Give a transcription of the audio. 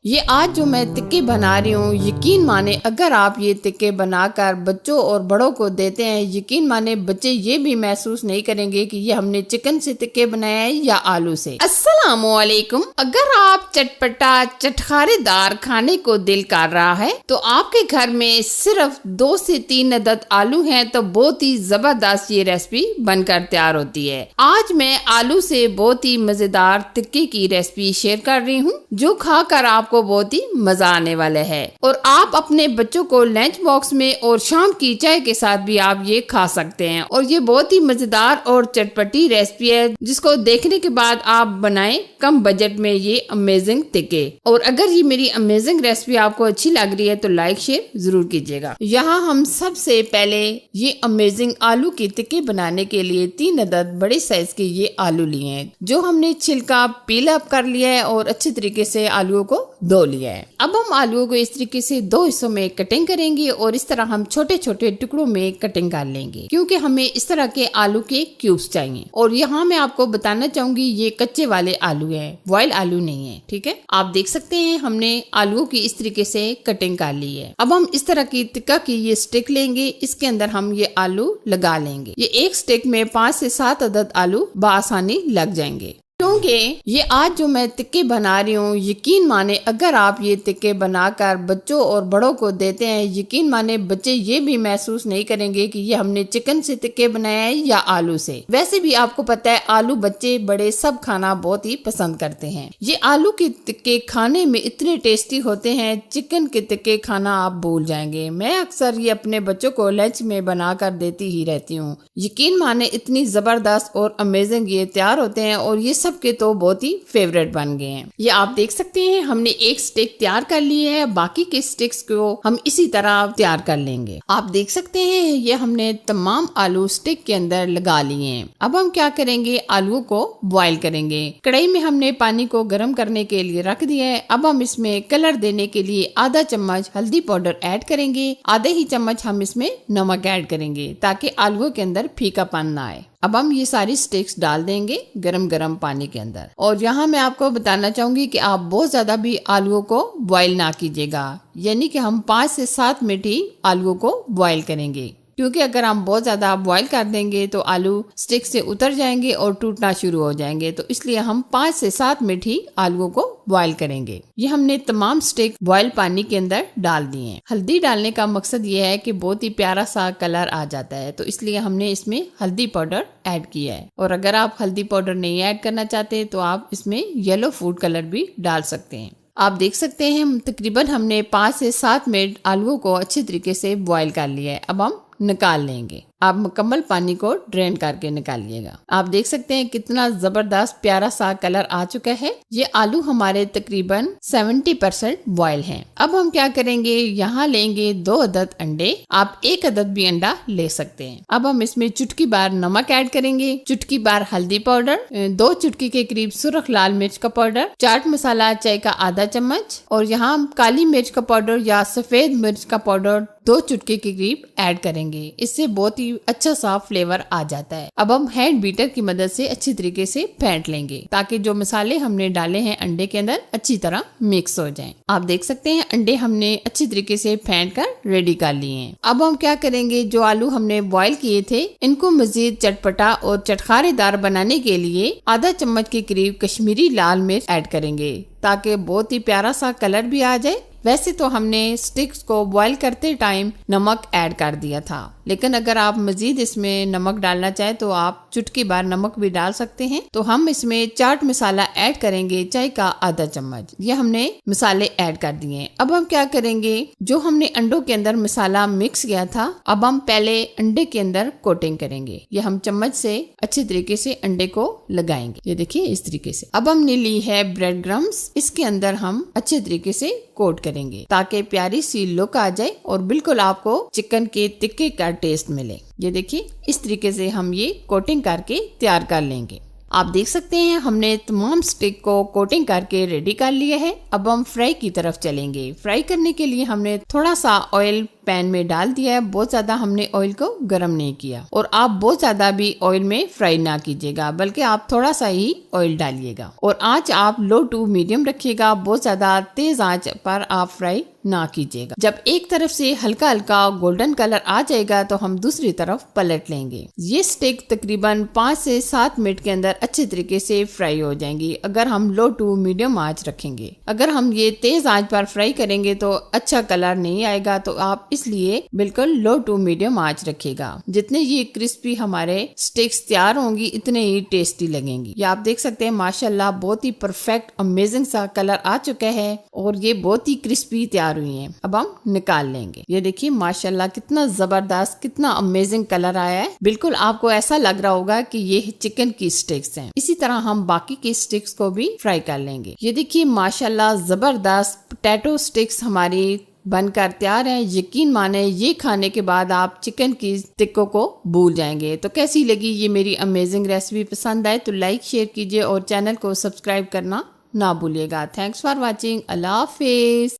ये आज जो मैं टिक्के बना रही हूँ, यकीन माने अगर आप ये टिक्के बनाकर बच्चों और बड़ों को देते हैं, यकीन माने बच्चे ये भी महसूस नहीं करेंगे कि ये हमने चिकन से टिक्के बनाया है या आलू से। अस्सलामुअलैकुम। अगर आप चटपटा चटखारेदार खाने को दिल कर रहा है तो आपके घर में सिर्फ 2 से 3 अदद आलू हैं तो बहुत ही जबरदस्त ये रेसिपी बनकर तैयार होती है। आज मैं आलू से बहुत ही मजेदार टिक्के की रेसिपी शेयर कर रही हूँ जो खाकर आपको बहुत ही मजा आने वाला है और आप अपने बच्चों को लंच बॉक्स में और शाम की चाय के साथ भी आप ये खा सकते हैं। और ये बहुत ही मजेदार और चटपटी रेसिपी है जिसको देखने के बाद आप बनाएं कम बजट में ये अमेजिंग टिक्के। और अगर ये मेरी अमेजिंग रेसिपी आपको अच्छी लग रही है तो लाइक शेयर जरूर कीजिएगा। यहाँ हम सबसे पहले ये अमेजिंग आलू की टिक्के बनाने के लिए 3 अदद बड़े साइज के ये आलू लिए हैं जो हमने छिलका पील अप कर लिया है और अच्छे तरीके से आलूओं को धो लिया है। अब हम आलूओं को इस तरीके से 2 हिस्सों में कटिंग करेंगे और इस तरह हम छोटे छोटे टुकड़ों में कटिंग कर लेंगे क्योंकि हमें इस तरह के आलू के क्यूब्स चाहिए। और यहाँ मैं आपको बताना चाहूंगी ये कच्चे वाले आलू है, बॉयल आलू नहीं है। ठीक है, आप देख सकते हैं हमने आलूओं की इस तरीके से कटिंग कर ली है। अब हम इस तरह की टिक्का की ये स्टिक लेंगे, इसके अंदर हम ये आलू लगा लेंगे। ये एक स्टिक में 5 से 7 अदद आलू बआसानी लग जाएंगे। क्योंकि ये आज जो मैं टिक्के बना रही हूँ, यकीन माने अगर आप ये टिक्के बनाकर बच्चों और बड़ों को देते हैं, यकीन माने बच्चे ये भी महसूस नहीं करेंगे कि ये हमने चिकन से टिक्के बनाया है या आलू से। वैसे भी आपको पता है आलू बच्चे बड़े सब खाना बहुत ही पसंद करते हैं। ये आलू के टिक्के खाने में इतने टेस्टी होते हैं, चिकन के टिक्के खाना आप भूल जाएंगे। मैं अक्सर ये अपने बच्चों को लंच में बनाकर देती ही रहती हूँ। यकीन माने इतनी जबरदस्त और अमेजिंग ये तैयार होते हैं और ये सब के तो बहुत ही फेवरेट बन गए हैं। ये आप देख सकते हैं हमने एक स्टिक तैयार कर ली है, बाकी के स्टिक्स को हम इसी तरह तैयार कर लेंगे। आप देख सकते हैं ये हमने तमाम आलू स्टिक के अंदर लगा लिए हैं। अब हम क्या करेंगे, आलू को बॉईल करेंगे। कढ़ाई में हमने पानी को गर्म करने के लिए रख दिया है। अब हम इसमें कलर देने के लिए आधा चम्मच हल्दी पाउडर ऐड करेंगे, आधे ही चम्मच हम इसमें नमक ऐड करेंगे ताकि आलूओं के अंदर फीकापन ना आए। अब हम ये सारी स्टिक्स डाल देंगे गरम गरम पानी के अंदर। और यहाँ मैं आपको बताना चाहूंगी कि आप बहुत ज्यादा भी आलूओं को बॉईल ना कीजिएगा, यानी कि हम 5 से 7 मिनट ही आलूओं को बॉईल करेंगे क्योंकि अगर हम बहुत ज्यादा बॉईल कर देंगे तो आलू स्टिक से उतर जाएंगे और टूटना शुरू हो जाएंगे। तो इसलिए हम 5 से 7 मिनट ही आलूओं को बॉईल करेंगे। ये हमने तमाम स्टिक बॉईल पानी के अंदर डाल दिए हैं। हल्दी डालने का मकसद ये है कि बहुत ही प्यारा सा कलर आ जाता है, तो इसलिए हमने इसमें हल्दी पाउडर ऐड किया है। और अगर आप हल्दी पाउडर नहीं ऐड करना चाहते तो आप इसमें येलो फूड कलर भी डाल सकते हैं। आप देख सकते हैं तकरीबन हमने 5 से 7 मिनट आलूओं को अच्छे तरीके से बॉईल कर लिया है। अब हम निकाल लेंगे। आप मुकम्मल पानी को ड्रेन करके निकालिएगा। आप देख सकते हैं कितना जबरदस्त प्यारा सा कलर आ चुका है। ये आलू हमारे तकरीबन 70% बॉयल हैं। अब हम क्या करेंगे, यहाँ लेंगे 2 अदद अंडे। आप 1 अदद भी अंडा ले सकते हैं। अब हम इसमें चुटकी बार नमक ऐड करेंगे, चुटकी बार हल्दी पाउडर, 2 चुटकी के करीब सुरख लाल मिर्च का पाउडर, चाट मसाला चाय का आधा चम्मच और यहाँ हम काली मिर्च का पाउडर या सफेद मिर्च का पाउडर 2 चुटकी के करीब ऐड करेंगे। इससे बहुत ही अच्छा सा फ्लेवर आ जाता है। अब हम हैंड बीटर की मदद से अच्छी तरीके से फेंट लेंगे ताकि जो मसाले हमने डाले हैं अंडे के अंदर अच्छी तरह मिक्स हो जाएं। आप देख सकते हैं अंडे हमने अच्छी तरीके से फेंट कर रेडी कर लिए हैं। अब हम क्या करेंगे, जो आलू हमने बॉईल किए थे इनको मजीद चटपटा और चटखारेदार बनाने के लिए आधा चम्मच के करीब कश्मीरी लाल मिर्च ऐड करेंगे ताकि बहुत ही प्यारा सा कलर भी आ जाए। वैसे तो हमने स्टिक्स को बॉईल करते टाइम नमक ऐड कर दिया था, लेकिन अगर आप मजीद इसमें नमक डालना चाहें तो आप चुटकी बार नमक भी डाल सकते हैं। तो हम इसमें चाट मसाला ऐड करेंगे चाय का आधा चम्मच। ये हमने मसाले ऐड कर दिए। अब हम क्या करेंगे, जो हमने अंडों के अंदर मसाला मिक्स किया था अब हम पहले अंडे के अंदर कोटिंग करेंगे। ये हम चम्मच से अच्छे तरीके से अंडे को लगाएंगे। ये देखिए इस तरीके से। अब हमने ली है ब्रेड क्रम्स, इसके अंदर हम अच्छे तरीके से कोट करेंगे ताकि प्यारी सी लुक आ जाए और बिल्कुल आपको चिकन के टिक्के का टेस्ट मिले। ये देखिए इस तरीके से हम ये कोटिंग करके तैयार कर लेंगे। आप देख सकते हैं हमने तमाम स्टिक को कोटिंग करके रेडी कर लिया है। अब हम फ्राई की तरफ चलेंगे। फ्राई करने के लिए हमने थोड़ा सा ऑयल पैन में डाल दिया है। बहुत ज्यादा हमने ऑयल को गर्म नहीं किया, और आप बहुत ज्यादा भी ऑयल में फ्राई ना कीजिएगा, बल्कि आप थोड़ा सा ही ऑयल डालिएगा। और आंच आप लो टू मीडियम रखिएगा, बहुत ज्यादा तेज आंच पर आप फ्राई ना कीजिएगा। जब एक तरफ से हल्का हल्का गोल्डन कलर आ जाएगा तो हम दूसरी तरफ पलट लेंगे। ये स्टेक तकरीबन 5 से 7 मिनट के अंदर अच्छे तरीके से फ्राई हो जाएंगी, अगर हम लो टू मीडियम आंच रखेंगे। अगर हम ये तेज आंच पर फ्राई करेंगे तो अच्छा कलर नहीं आएगा, तो आप इसलिए बिल्कुल लो टू मीडियम आंच रखिएगा। जितने ये क्रिस्पी हमारे स्टेक्स तैयार होंगी उतने ही टेस्टी लगेंगी। ये आप देख सकते हैं माशाल्लाह बहुत ही परफेक्ट अमेजिंग सा कलर आ चुका है, और ये बहुत ही क्रिस्पी तैयार हुई हैं। अब हम निकाल लेंगे। ये देखिए माशाल्लाह कितना जबरदस्त, कितना अमेजिंग कलर आया है। बिल्कुल आपको ऐसा लग रहा होगा कि ये चिकन की स्टिक्स हैं। इसी तरह हम बाकी के स्टिक्स को भी फ्राई कर लेंगे। ये देखिए माशाल्लाह जबरदस्त पोटैटो स्टिक्स हमारी बनकर तैयार है। यकीन माने ये खाने के बाद आप चिकन की टिक्कों को भूल जाएंगे। तो कैसी लगी ये मेरी अमेजिंग रेसिपी? पसंद आए तो लाइक शेयर कीजिए और चैनल को सब्सक्राइब करना ना भूलिएगा। Thanks for watching. Allah Hafiz.